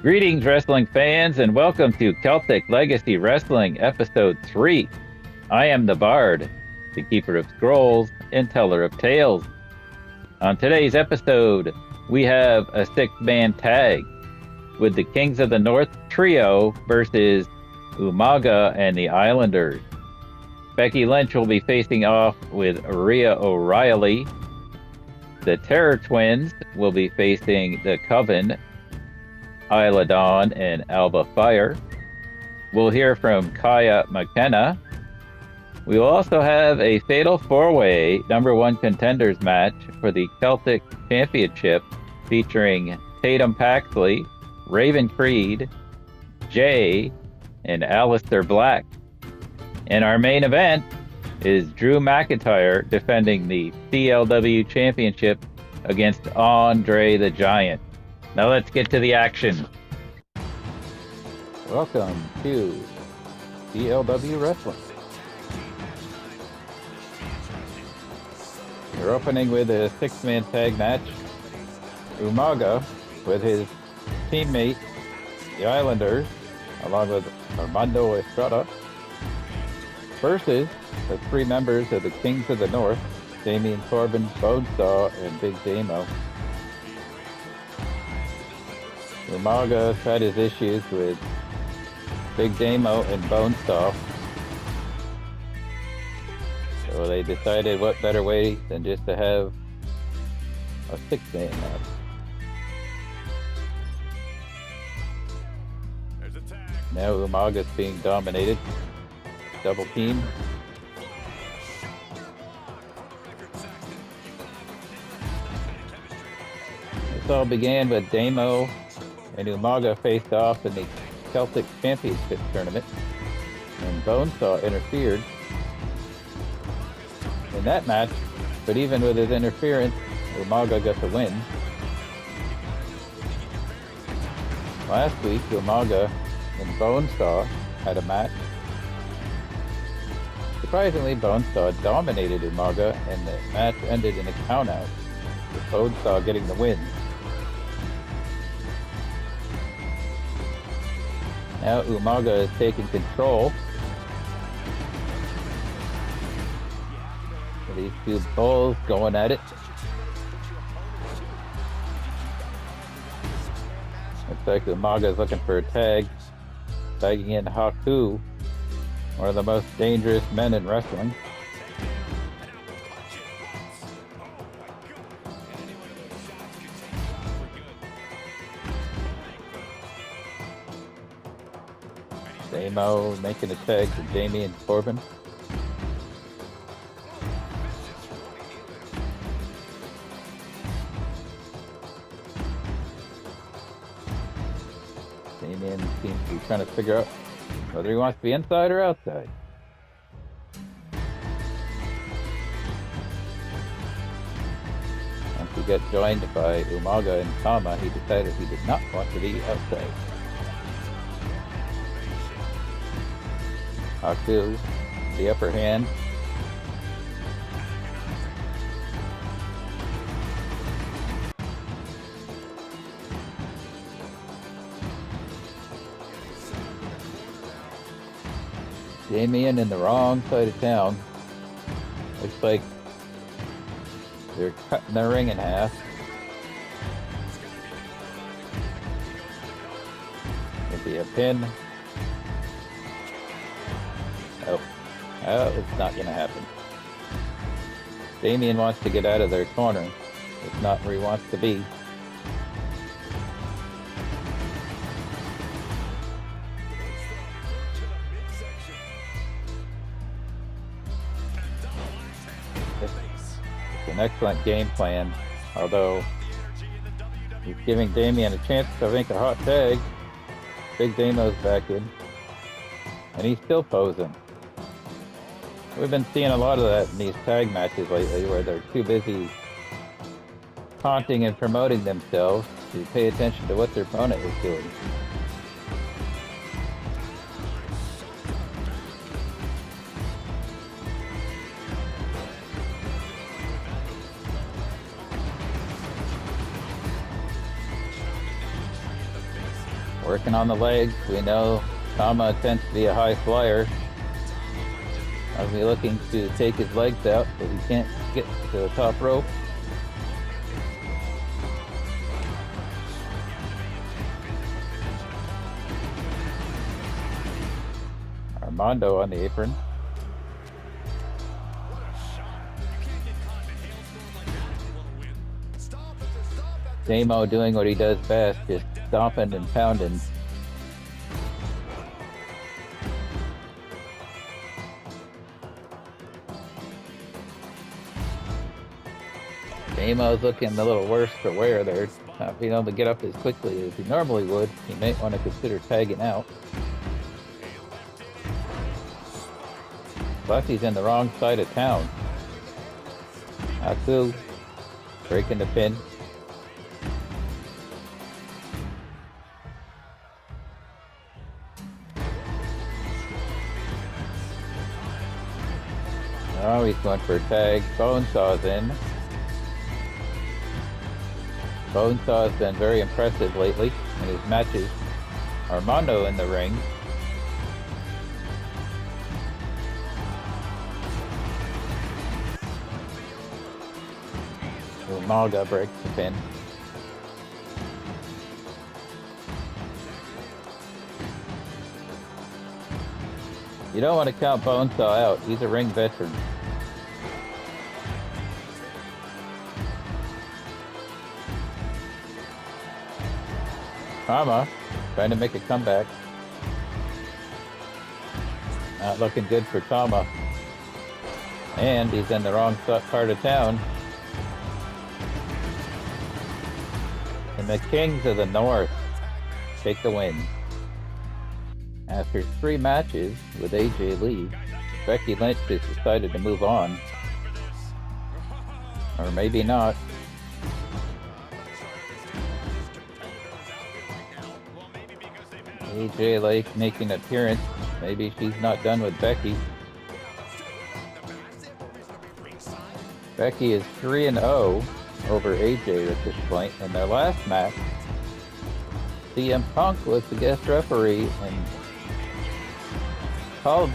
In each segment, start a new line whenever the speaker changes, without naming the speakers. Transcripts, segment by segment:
Greetings, wrestling fans, and welcome to Celtic Legacy Wrestling, Episode 3. I am the Bard, the Keeper of Scrolls and Teller of Tales. On today's episode, we have a six-man tag with the Kings of the North trio versus Umaga and the Islanders. Becky Lynch will be facing off with Rhia O'Reilly. The Terror Twins will be facing the Coven, Isla and Alba Fyre. We'll hear from Kaia McKenna. We will also have a fatal four-way #1 contenders match for the Celtic Championship featuring Tatum Paxley, Raven Creed, Jay, and Aleister Black. And our main event is Drew McIntyre defending the CLW Championship against Andre the Giant. Now let's get to the action. Welcome to CLW Wrestling. We're opening with a six-man tag match. Umaga with his teammate, the Islanders, along with Armando Estrada, versus the three members of the Kings of the North, Damien, Corvin, Bonesaw, and Big Damo. Umaga had his issues with Big Damo and Bonesaw, so they decided what better way than just to have a six-man match. Now Umaga's being dominated. Double team. This all began with Damo and Umaga faced off in the Celtic Championship tournament, and Bonesaw interfered in that match, but even with his interference, Umaga got the win. Last week, Umaga and Bonesaw had a match. Surprisingly, Bonesaw dominated Umaga, and the match ended in a countout, with Bonesaw getting the win. Now Umaga is taking control. These two bulls going at it. Looks like Umaga is looking for a tag, tagging in Haku, one of the most dangerous men in wrestling. Damo making a tag to Damien and Corvin. Damien seems to be trying to figure out whether he wants to be inside or outside. Once he got joined by Umaga and Tama, he decided he did not want to be outside. Haku, the upper hand. Damien in the wrong side of town. Looks like they're cutting the ring in half. Could be a pin. Oh, it's not going to happen. Damien wants to get out of their corner. It's not where he wants to be. It's an excellent game plan, although he's giving Damien a chance to make a hot tag. Big Damo's back in, and he's still posing. We've been seeing a lot of that in these tag matches lately, where they're too busy taunting and promoting themselves to pay attention to what their opponent is doing. Working on the legs. We know Tama tends to be a high flyer. I'll be looking to take his legs out, but he can't get to the top rope. Armando on the apron. Damo doing what he does best, just stomping and pounding. Damo's looking a little worse for wear there, not being able to get up as quickly as he normally would. He might want to consider tagging out. Plus he's in the wrong side of town. Haku breaking the pin. Oh, he's going for a tag. Bonesaw's in. Bonesaw has been very impressive lately in his matches. Armando in the ring. Umaga breaks the pin. You don't want to count Bonesaw out. He's a ring veteran. Tama trying to make a comeback. Not looking good for Tama. And he's in the wrong part of town. And the Kings of the North take the win. After 3 matches with AJ Lee, Becky Lynch has decided to move on. Or maybe not. AJ Lake making an appearance. Maybe she's not done with Becky. Becky is 3-0 over AJ at this point. In their last match, CM Punk was the guest referee and called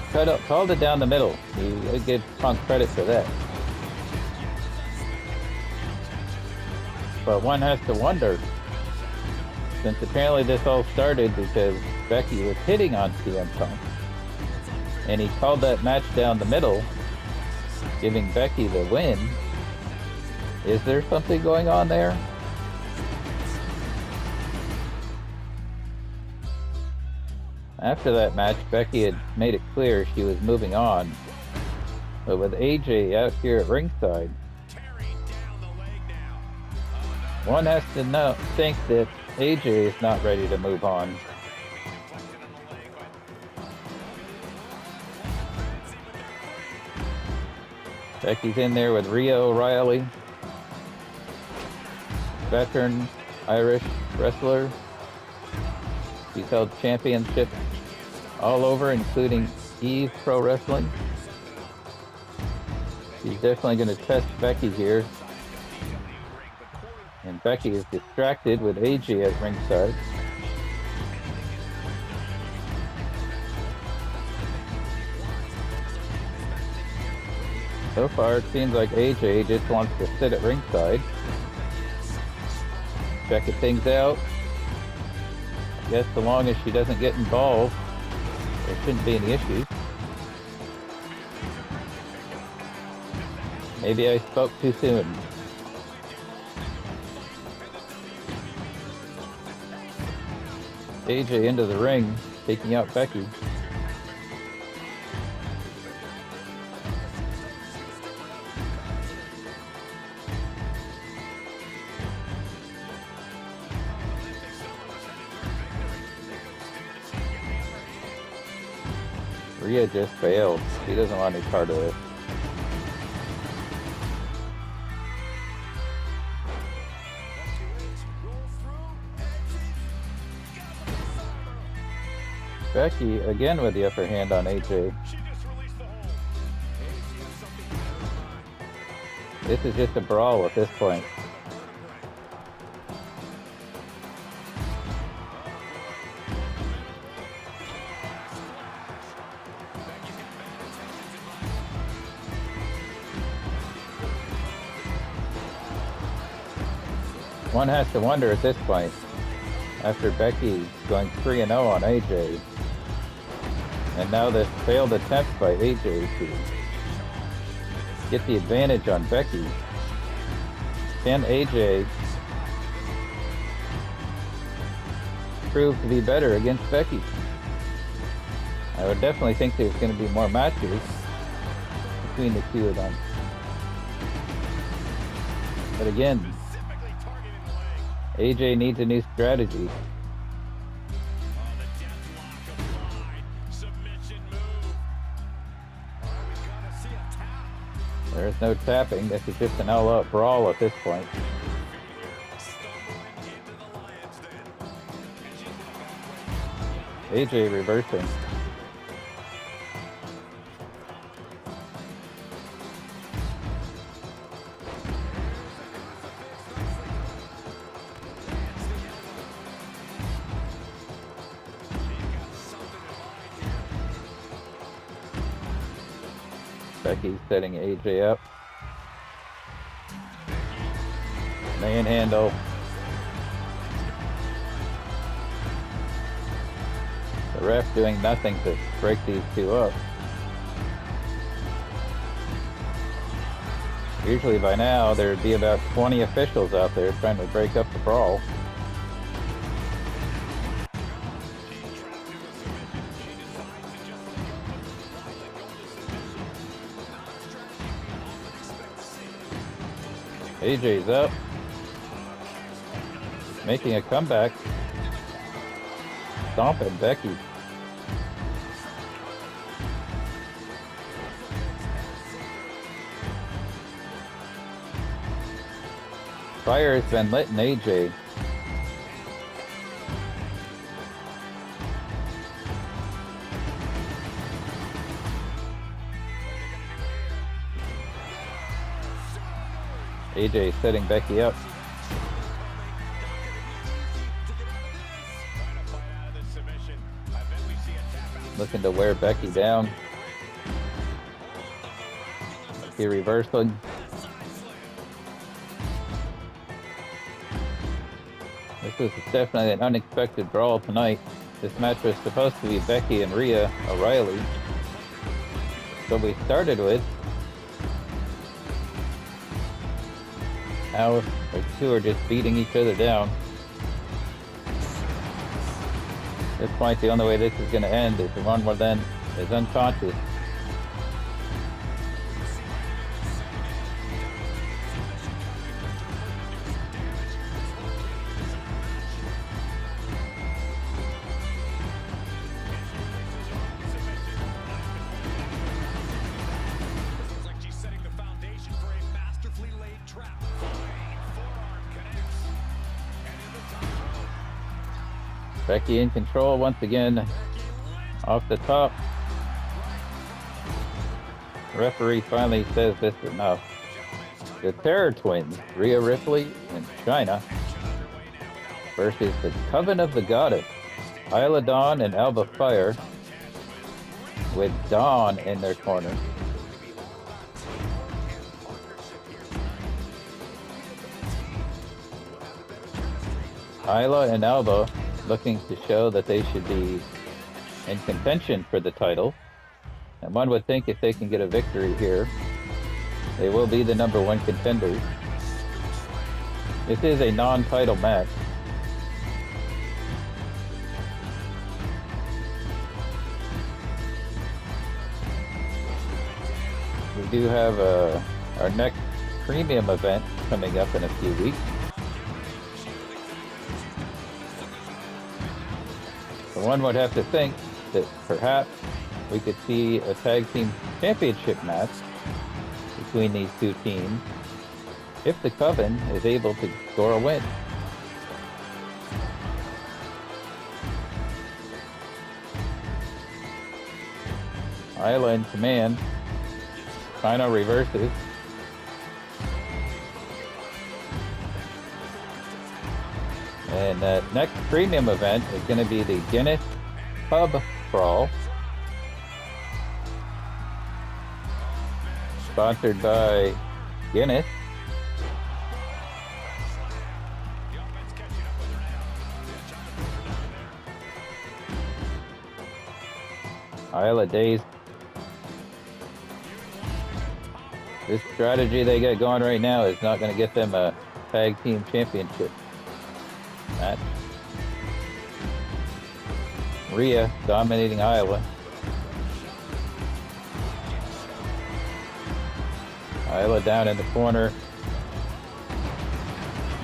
it down the middle. You gotta give Punk credit for that. But one has to wonder, since apparently this all started because Becky was hitting on CM Punk, and he called that match down the middle, giving Becky the win. Is there something going on there? After that match, Becky had made it clear she was moving on. But with AJ out here at ringside, one has to think that AJ is not ready to move on. Becky's in there with Rhia O'Reilly, veteran Irish wrestler. She's held championships all over, including Eve Pro Wrestling. She's definitely going to test Becky here. And Becky is distracted with AJ at ringside. So far, it seems like AJ just wants to sit at ringside, checking things out. I guess so long as she doesn't get involved, there shouldn't be any issues. Maybe I spoke too soon. AJ into the ring, taking out Becky. Rhea just failed. She doesn't want any part of it. Becky again with the upper hand on AJ. This is just a brawl at this point. One has to wonder at this point, after Becky going 3-0 on AJ, and now this failed attempt by AJ to get the advantage on Becky, can AJ prove to be better against Becky? I would definitely think there's going to be more matches between the two of them. But again, AJ needs a new strategy. There's no tapping. This is just an all-out brawl at this point. AJ reversing. Becky's setting AJ up. Manhandle. The ref doing nothing to break these two up. Usually by now there'd be about 20 officials out there trying to break up the brawl. AJ's up, making a comeback, stomping Becky. Fyre has been letting AJ. AJ setting Becky up. Looking to wear Becky down. Becky reversing. This was definitely an unexpected brawl tonight. This match was supposed to be Becky and Rhea O'Reilly. So we started with. Now the two are just beating each other down. At this point, the only way this is going to end is if one more then is unconscious. Becky in control once again, off the top. Referee finally says this is enough. The Terror Twins, Rhea, Ripley, and Chyna versus the Coven of the Goddess, Isla Dawn and Alba Fyre, with Dawn in their corner. Isla and Alba looking to show that they should be in contention for the title. And one would think if they can get a victory here, they will be the #1 contenders. This is a non-title match. We do have our next premium event coming up in a few weeks. One would have to think that perhaps we could see a tag team championship match between these two teams if the Coven is able to score a win. Isla in command. Chyna reverses. And that next premium event is going to be the Guinness Pub Brawl. Sponsored by Guinness. Isla dazed. This strategy they got going right now is not going to get them a tag team championship match. Rhea dominating Isla. Isla down in the corner.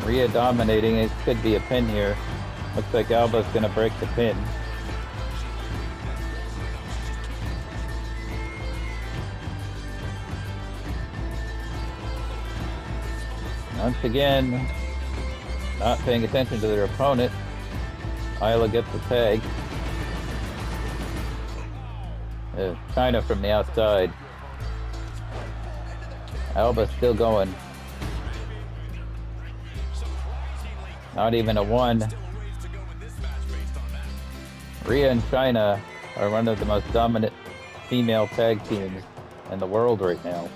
Rhea dominating. It could be a pin here. Looks like Alba's going to break the pin. Once again, not paying attention to their opponent. Isla gets the tag. Chyna from the outside. Alba still going. Not even a 1. Rhea and Chyna are one of the most dominant female tag teams in the world right now.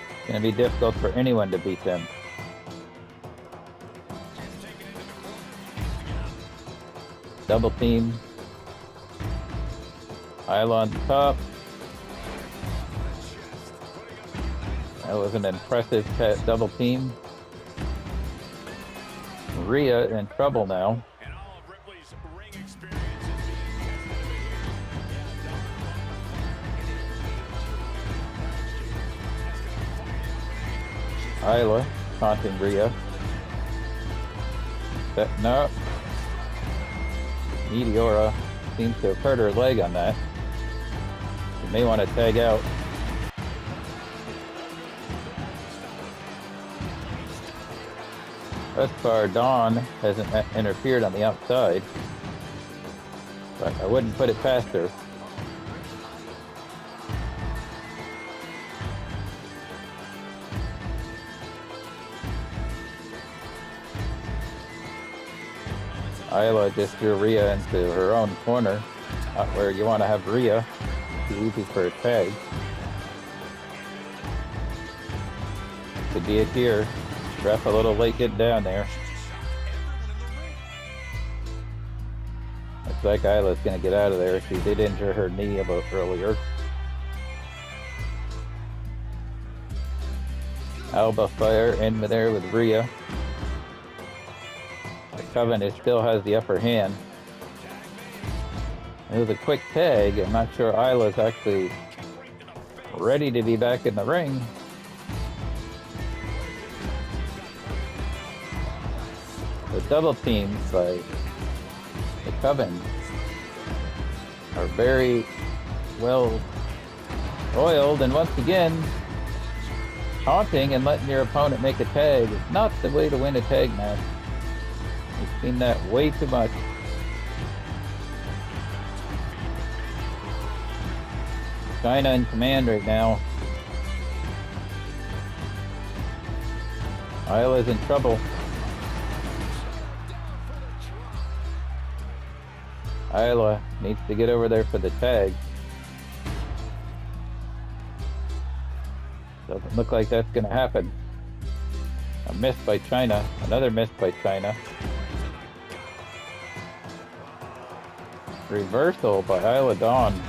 It's going to be difficult for anyone to beat them. Double team. Isla on top. That was an impressive double team. Rhea in trouble now. Isla taunting Rhea. Setting up. Meteora seems to have hurt her leg on that. She may want to tag out. Thus far, Dawn hasn't interfered on the outside, but I wouldn't put it past her. Isla just threw Rhea into her own corner, not where you want to have Rhea. Too easy for a tag. Could be it here. Ref a little late getting down there. Looks like Isla's going to get out of there. She did injure her knee about earlier. Alba Fyre in there with Rhea. The Coven still has the upper hand. It was a quick tag. I'm not sure Isla's actually ready to be back in the ring. The double teams by the Coven are very well oiled, and once again, taunting and letting your opponent make a tag is not the way to win a tag match. We've seen that way too much. Chyna in command right now. Isla's in trouble. Isla needs to get over there for the tag. Doesn't look like that's going to happen. A miss by Chyna. Another miss by Chyna. Reversal by Isla Dawn.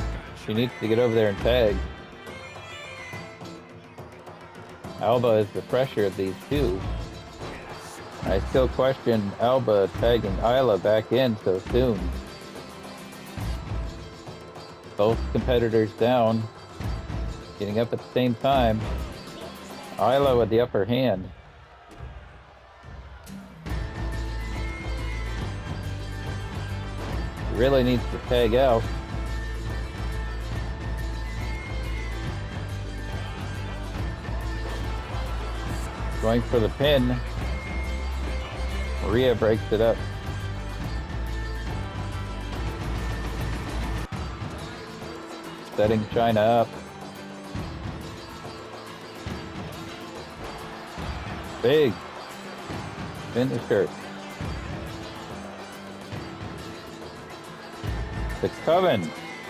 She needs to get over there and tag. Alba is the pressure of these two. I still question Alba tagging Isla back in so soon. Both competitors down, getting up at the same time. Isla with the upper hand. She really needs to tag out. Going for the pin. Rhea breaks it up. Setting Chyna up. Big finisher. The Coven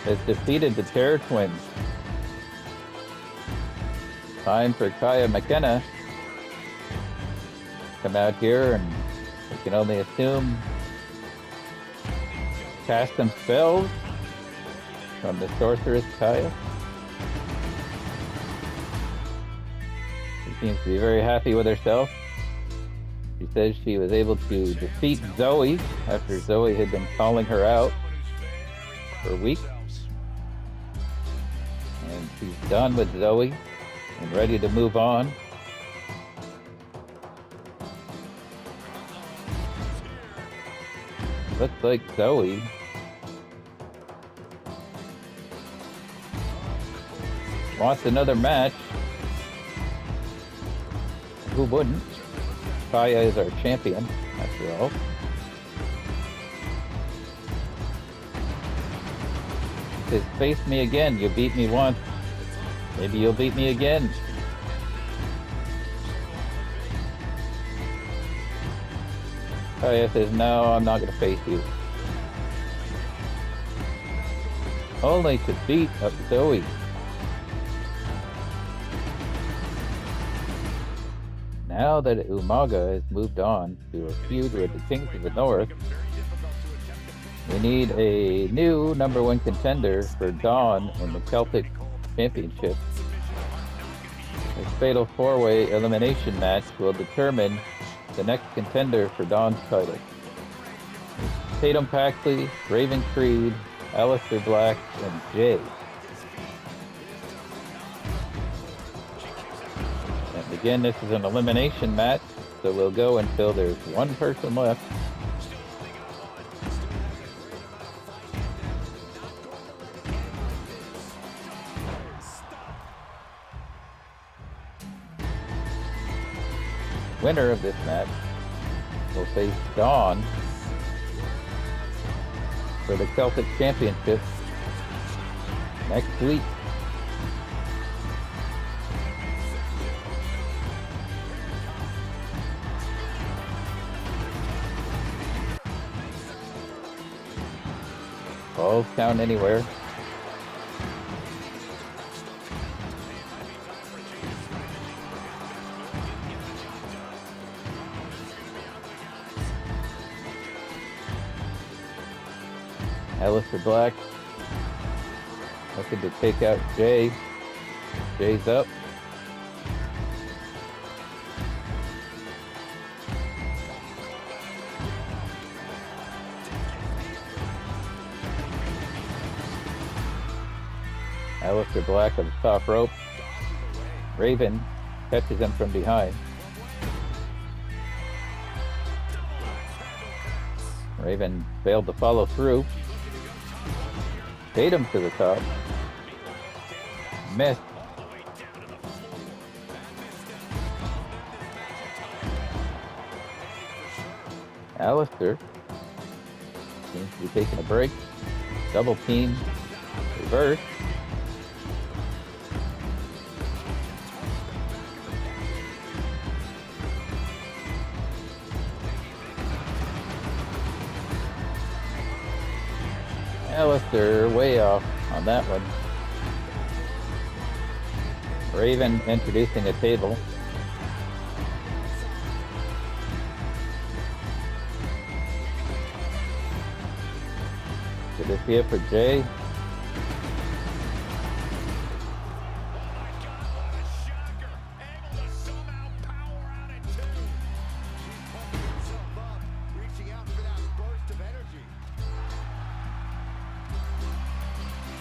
has defeated the Terror Twins. Time for Kaia McKenna to come out here, and we can only assume cast some spells. from the sorceress Kaia. She seems to be very happy with herself. She says she was able to defeat Zoe after Zoe had been calling her out for weeks. And she's done with Zoe and ready to move on. Looks like Zoe wants another match. Who wouldn't? Kaia is our champion, after all. Says, face me again. You beat me once. Maybe you'll beat me again. Kaia says, no, I'm not going to face you. Only to beat up Zoe. Now that Umaga has moved on to a feud with the Kings of the North, we need a new #1 contender for Dawn in the Celtic Championship. This fatal 4-way elimination match will determine the next contender for Dawn's title. Tatum, Paxley, Raven Creed, Aleister Black, and Jay. And again, this is an elimination match, so we'll go until there's one person left. Winner of this match will face Dawn for the Celtic Championship next week. Balls count anywhere. Aleister Black looking to take out Jay. Jay's up. Aleister Black on the top rope. Raven catches him from behind. Raven failed to follow through. Tatum to the top. Missed. Aleister seems to be taking a break. Double team. Reverse. Aleister way off on that one. Raven introducing a table. Could this be it for Jay?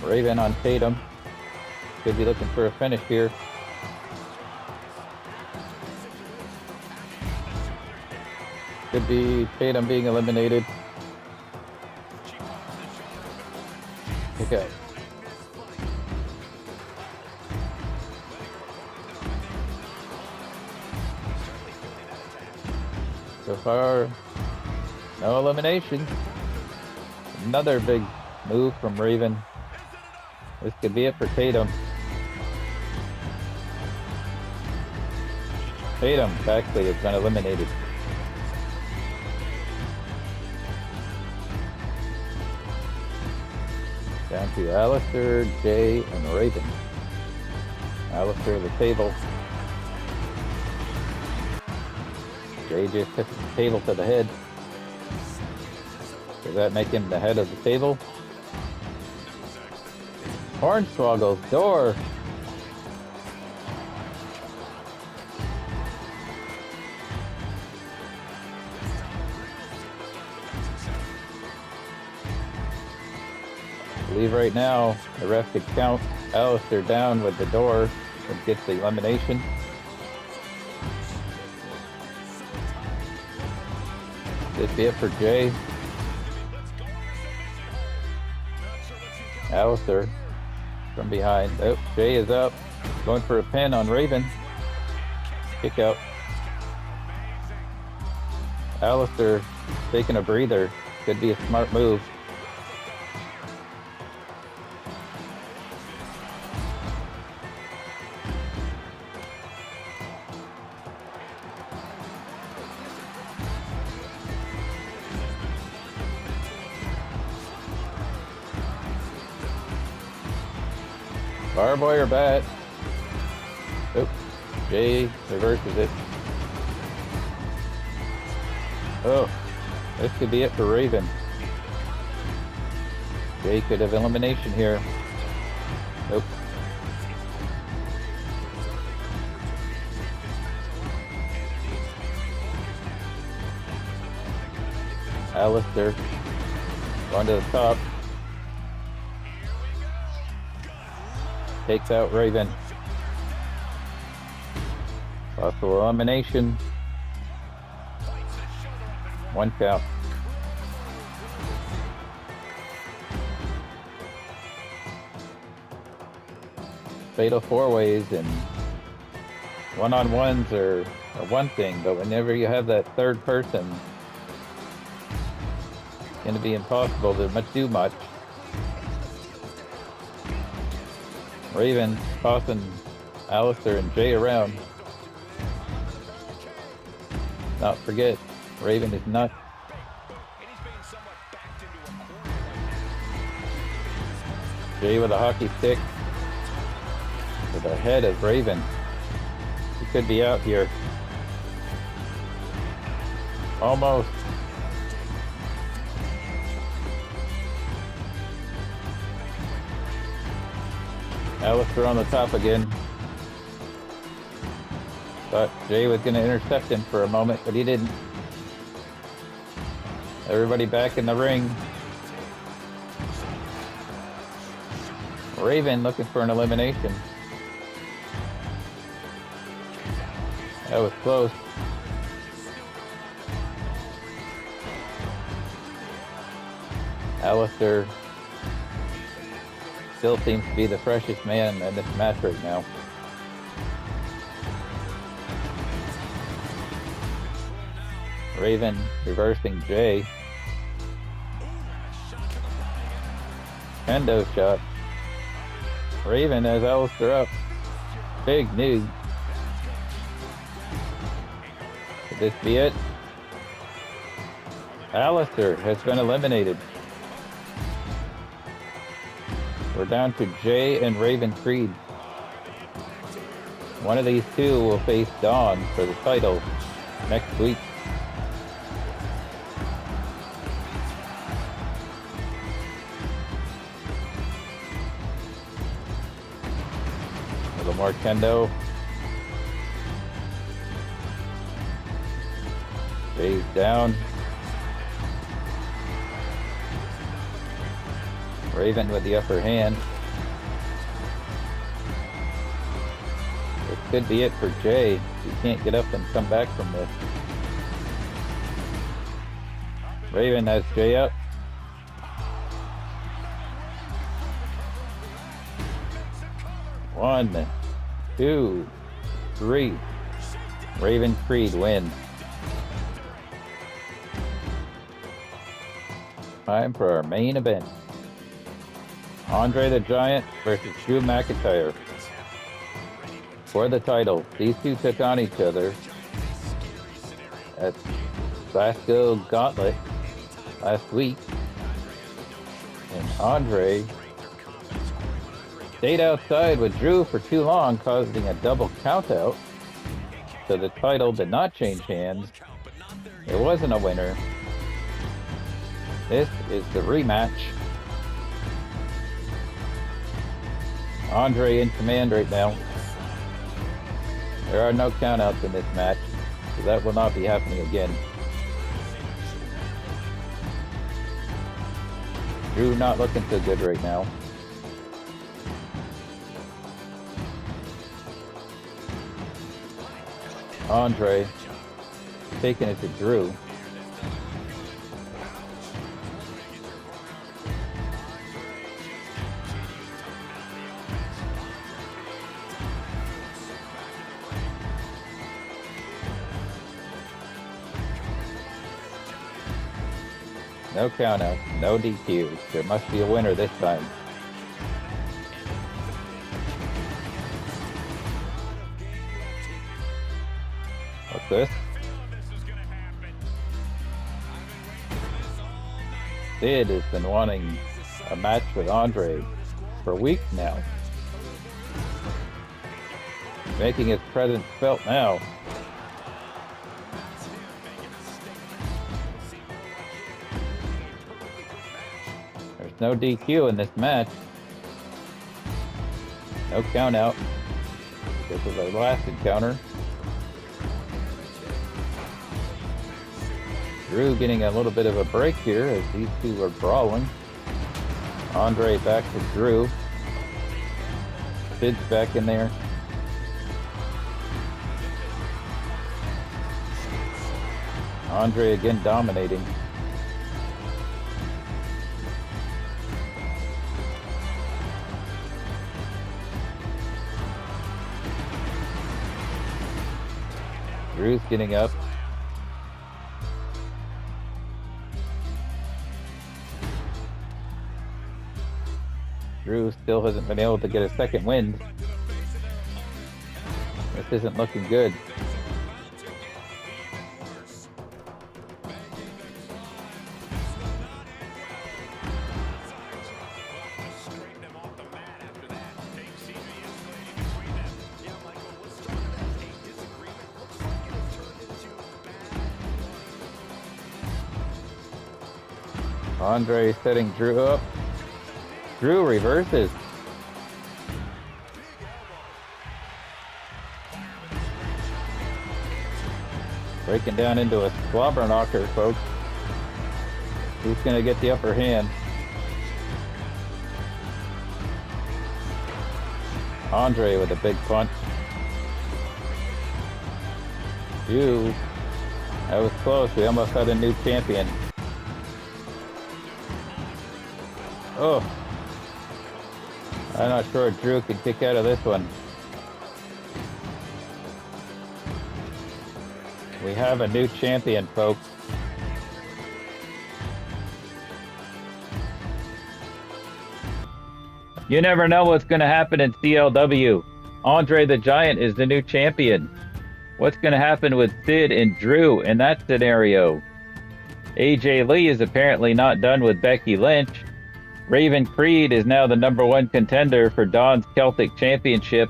Raven on Tatum. Could be looking for a finish here. Could be Tatum being eliminated. Okay. So far, no elimination. Another big move from Raven. This could be it for Tatum. Tatum, Paxley has been eliminated. Down to Aleister, Jay, and Raven. Aleister the table. Jay just hits the table to the head. Does that make him the head of the table? Hornswoggle's door. I believe right now the ref could count Aleister down with the door and gets the elimination. This be it for Jay. Aleister from behind. Oh, Jay is up. Going for a pin on Raven. Kick out. Aleister taking a breather. Could be a smart move. Barbed wire bat. Oh, Jay reverses it. Oh, this could be it for Raven. Jay could have elimination here. Nope. Aleister going to the top. Takes out Raven. Possible elimination. 1 count. Fatal 4-ways and one-on-ones are one thing, but whenever you have that third person, it's going to be impossible to do much. Raven tossing Aleister and Jay around. Not forget, Raven is not. Jay with a hockey stick to the head of Raven. He could be out here. Almost. Aleister on the top again. Thought Jay was going to intercept him for a moment, but he didn't. Everybody back in the ring. Raven looking for an elimination. That was close. Aleister still seems to be the freshest man in this match right now. Raven reversing Jay. Kendo shot. Raven has Aleister up. Big knee. Could this be it? Aleister has been eliminated. We're down to Jay and Raven Creed. One of these two will face Dawn for the title next week. A little more kendo. Jay's down. Raven with the upper hand. It could be it for Jay. He can't get up and come back from this. Raven has Jay up. One, two, three. Raven Creed wins. Time for our main event. Andre the Giant versus Drew McIntyre for the title. These two took on each other at Glasgow Gauntlet last week, and Andre stayed outside with Drew for too long, causing a double countout, so the title did not change hands. There wasn't a winner. This is the rematch. Andre in command right now. There are no countouts in this match, so that will not be happening again. Drew not looking so good right now. Andre taking it to Drew. No countouts, no DQs. There must be a winner this time. What's this? Sid has been wanting a match with Andre for weeks now. Making his presence felt now. There's no DQ in this match. No count out. This is our last encounter. Drew getting a little bit of a break here as these two are brawling. Andre back to Drew. Sid's back in there. Andre again dominating. Drew's getting up. Drew still hasn't been able to get a second win. This isn't looking good. Andre setting Drew up. Drew reverses. Breaking down into a slobber knocker, folks. Who's going to get the upper hand? Andre with a big punch. Drew. That was close. We almost had a new champion. Oh. I'm not sure Drew could kick out of this one. We have a new champion, folks. You never know what's going to happen in CLW. Andre the Giant is the new champion. What's going to happen with Sid and Drew in that scenario? AJ Lee is apparently not done with Becky Lynch. Raven Creed is now the #1 contender for Dawn's Celtic Championship.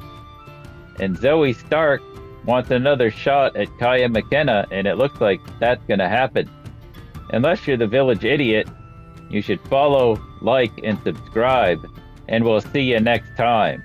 And Zoe Stark wants another shot at Kaia McKenna, and it looks like that's going to happen. Unless you're the village idiot, you should follow, like, and subscribe. And we'll see you next time.